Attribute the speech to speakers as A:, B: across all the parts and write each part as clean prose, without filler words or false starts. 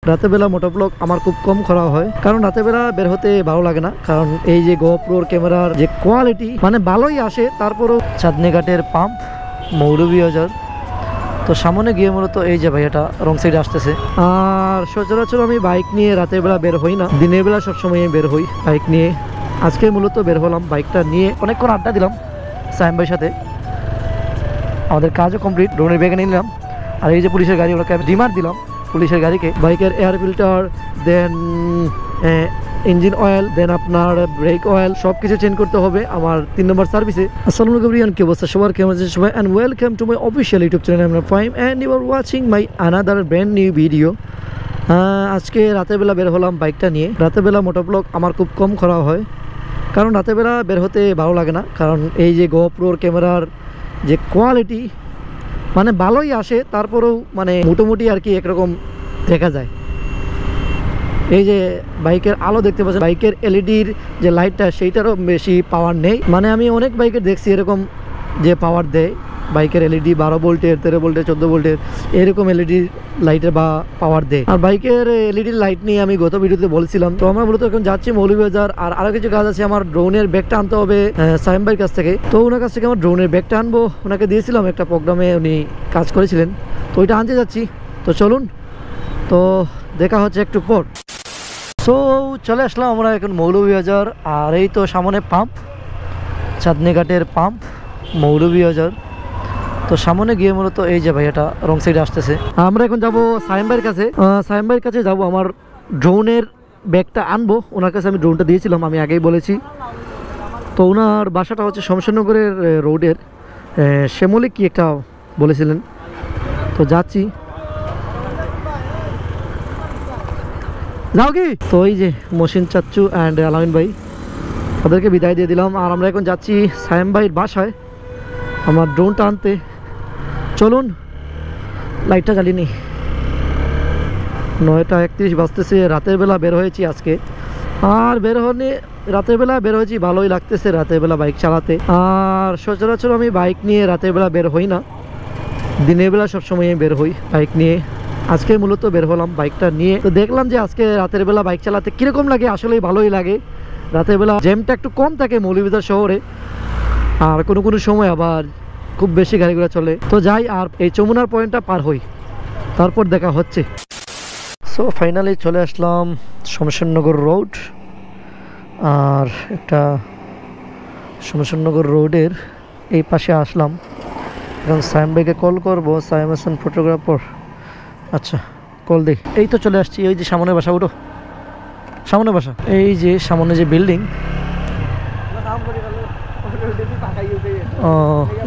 A: রাতের বেলা মোটো ব্লগ আমার খুব কম করা হয়, কারণ রাতের বেলা বের হতে ভালো লাগে না। কারণ এই যে গোপ্রোর ক্যামেরার যে কোয়ালিটি মানে ভালোই আসে, তারপরেও চাঁদনী ঘাটের পাম্প মৌলভীবাজার। তো সামনে গিয়ে মূলত এই যে ভাই এটা রং সাইডে আসতেছে। আর সচরাচর আমি বাইক নিয়ে রাতের বেলা বের হই না, দিনের বেলা সবসময় বের হই বাইক নিয়ে। আজকে মূলত বের হলাম বাইকটা নিয়ে, অনেকক্ষণ আড্ডা দিলাম সাইম ভাইয়ের সাথে, আমাদের কাজও কমপ্লিট, ড্রোনের ব্যাগে নিলাম। আর এই যে পুলিশের গাড়ি, ওটাকে আমি ডিমার দিলাম পুলিশের গাড়িকে। বাইকের এয়ার ফিল্টার, দেন ইঞ্জিন অয়েল, দেন আপনার ব্রেক অয়েল সব কিছু চেঞ্জ করতে হবে আমার 3 নম্বর সার্ভিসে। আসসালামু আলাইকুম, কি অবস্থা সবার, কেমন আছেন সবাই, and welcome to my official YouTube channel আমরা Fahim, and you are watching my another brand new video. আজকে রাতের বেলা বের হলাম বাইকটা নিয়ে। রাতের বেলা মোটো ব্লগ আমার খুব কম করা হয়, কারণ রাতের বেলা বের হতে ভালো লাগে না। কারণ এই যে গোপ্রোর ক্যামেরার যে কোয়ালিটি মানে ভালোই আসে, তারপরেও মানে মোটামুটি আর কি একরকম দেখা যায়। এই যে বাইকের আলো দেখতে পাচ্ছেন, বাইকের এলইডির যে লাইটটা সেইটারও বেশি পাওয়ার নেই। মানে আমি অনেক বাইকের দেখছি এরকম যে পাওয়ার দেয় বাইকের এলইডি 12 ভোল্টের, 13 ভোল্টের, 14 ভোল্টের এরকম এলইডি লাইটের বা পাওয়ার দেয়। আর বাইকের এলইডি লাইট নিয়ে আমি গত ভিডিওতে বলছিলাম। তো আমরা মূলত এখন যাচ্ছি মৌলভীবাজার। আর আরো কিছু কাজ আছে, আমার ড্রোনের ব্যাগটা আনতে হবে সাইম ভাইয়ের কাছ থেকে। তো ওনার কাছ থেকে আমার ড্রোনের ব্যাগটা আনবো, ওনাকে দিয়েছিলাম একটা প্রোগ্রামে, উনি কাজ করেছিলেন, তো ওইটা আনতে যাচ্ছি। তো চলুন, তো দেখা হচ্ছে একটু পর। সো চলে আসলাম আমরা এখন মৌলভীবাজার। আর এই তো সামনে পাম্প, চাঁদনী ঘাটের পাম্প মৌলভীবাজার। তো সামনে গিয়ে মূলত এই যে ভাই এটা রং সাইডে আসতেছে। আমরা এখন যাব সাইম ভাইয়ের কাছে। সাইম ভাইয়ের কাছে যাবো, আমার ড্রোনের ব্যাগটা আনবো। ওনার কাছে আমি ড্রোনটা দিয়েছিলাম, আমি আগেই বলেছি। তো ওনার বাসাটা হচ্ছে শমশেরনগরের রোডের শ্যামলী কি একটা বলেছিলেন। তো যাচ্ছি, যাও কি। তো এই যে মহসিন চাচ্চু অ্যান্ড আলামিন ভাই, তাদেরকে বিদায় দিয়ে দিলাম। আর আমরা এখন যাচ্ছি সাইম ভাইয়ের বাসায় আমার ড্রোনটা আনতে। চলুন, লাইটটা জ্বালিয়ে নিই। 9:31 বাজতেছে। রাতের বেলা বের হয়েছি আজকে। আর রাতের বেলা বের হয়েছি, ভালোই লাগতেছে রাতের বেলা বাইক চালাতে। আর সচরাচর আমি বাইক নিয়ে রাতের বেলা বের হই না, দিনের বেলা সবসময় বের হই বাইক নিয়ে। আজকে মূলত বের হলাম বাইকটা নিয়ে। তো দেখলাম যে আজকে রাতের বেলা বাইক চালাতে কীরকম লাগে, আসলেই ভালোই লাগে। রাতের বেলা জ্যামটা একটু কম থাকে মৌলভীবাজার শহরে, আর কোনো সময় আবার খুব বেশি গাড়ি ঘোড়া চলে। তো যাই, আর এই যমুনার পয়েন্টটা পার হই, তারপর দেখা হচ্ছে। সো ফাইনালি চলে আসলাম শমশেরনগর রোড। আর একটা শমশেরনগর রোডের এই পাশে আসলাম। এখন সাইম ভাইকে কল করবো, সাইম হাসান ফটোগ্রাফার। আচ্ছা, কল দিই। এই তো চলে আসছি, ওই যে সামনের বাসা, উঠো সামনের বাসা। এই যে সামনে যে বিল্ডিং,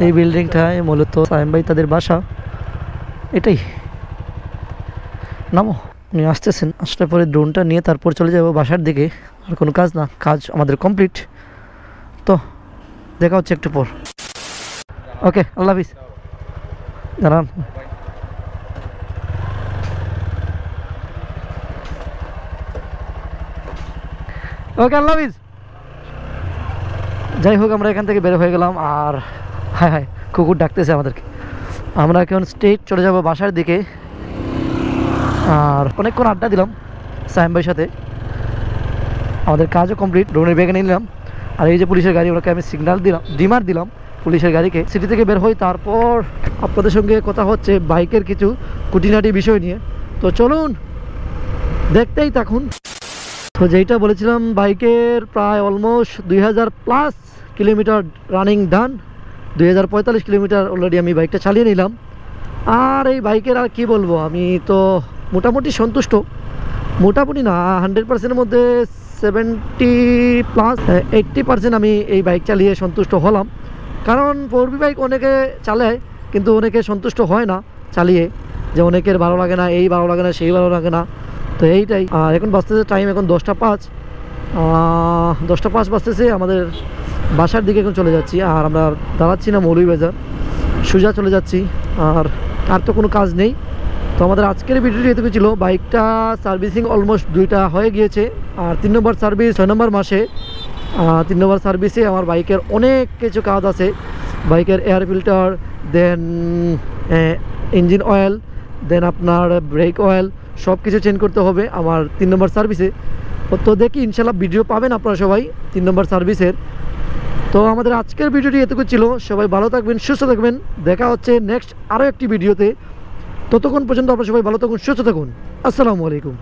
A: এই বিল্ডিংটায় মূলত সাইম ভাই তাদের বাসা। এটাই, নামো। উনি আসতেছেন, আসার পরে ড্রোনটা নিয়ে তারপর চলে যাবো বাসার দিকে। আর কোনো কাজ না, কাজ আমাদের কমপ্লিট। তো দেখা হচ্ছে একটু পর। ওকে, আল্লাহ হাফিজ। জানান ওকে, আল্লাহ হাফিজ। যাই হোক, আমরা এখান থেকে বের হয়ে গেলাম। আর হায় হায়, কুকুর ডাকতেছে আমাদেরকে। আমরা এখন স্ট্রেট চলে যাব বাসার দিকে। আর অনেকক্ষণ আড্ডা দিলাম সাইম ভাইয়ের সাথে, আমাদের কাজও কমপ্লিট, ড্রোনের ব্যাগে নিলাম। আর এই যে পুলিশের গাড়ি, ওটাকে আমি সিগন্যাল দিলাম, ডিমার দিলাম পুলিশের গাড়িকে। সিটি থেকে বের হই, তারপর আপনাদের সঙ্গে কথা হচ্ছে বাইকের কিছু খুঁটিনাটি বিষয় নিয়ে। তো চলুন, দেখতেই থাকুন। তো যেইটা বলেছিলাম, বাইকের প্রায় অলমোস্ট 2000+ কিলোমিটার রানিং ডান। 2045 কিলোমিটার অলরেডি আমি বাইকটা চালিয়ে নিলাম। আর এই বাইকের আর কি বলবো, আমি তো মোটামুটি সন্তুষ্ট। মোটামুটি না, 100%-এর মধ্যে 70+80% আমি এই বাইক চালিয়ে সন্তুষ্ট হলাম। কারণ 4V বাইক অনেকে চালায়, কিন্তু অনেকে সন্তুষ্ট হয় না চালিয়ে, যে অনেকের ভালো লাগে না, এই ভালো লাগে না, সেই ভালো লাগে না। তো এইটাই। আর এখন বাজতেছে টাইম, এখন 10:05 বাজতেছে। আমাদের বাসার দিকে এখন চলে যাচ্ছি। আর আমরা দাঁড়াচ্ছি না মৌলভীবাজার, সোজা চলে যাচ্ছি। আর তো কোনো কাজ নেই। তো আমাদের আজকের ভিডিওটি এটুকু ছিল। বাইকটা সার্ভিসিং অলমোস্ট 2টা হয়ে গিয়েছে। আর 3 নম্বর সার্ভিস 6 নম্বর মাসে। 3 নম্বর সার্ভিসে আমার বাইকের অনেক কিছু কাজ আছে। বাইকের এয়ার ফিল্টার, দেন ইঞ্জিন অয়েল, দেন আপনার ব্রেক অয়েল সব কিছু চেঞ্জ করতে হবে আমার 3 নম্বর সার্ভিসে। তো দেখি ইনশাল্লাহ ভিডিও পাবেন আপনারা সবাই 3 নম্বর সার্ভিসের। তো আমাদের আজকের ভিডিওটি এতটুকু ছিল। সবাই ভালো থাকবেন, সুস্থ থাকবেন। দেখা হচ্ছে নেক্সট আরও একটি ভিডিওতে। ততক্ষণ পর্যন্ত আপনারা সবাই ভালো থাকুন, সুস্থ থাকুন। আসসালামু আলাইকুম।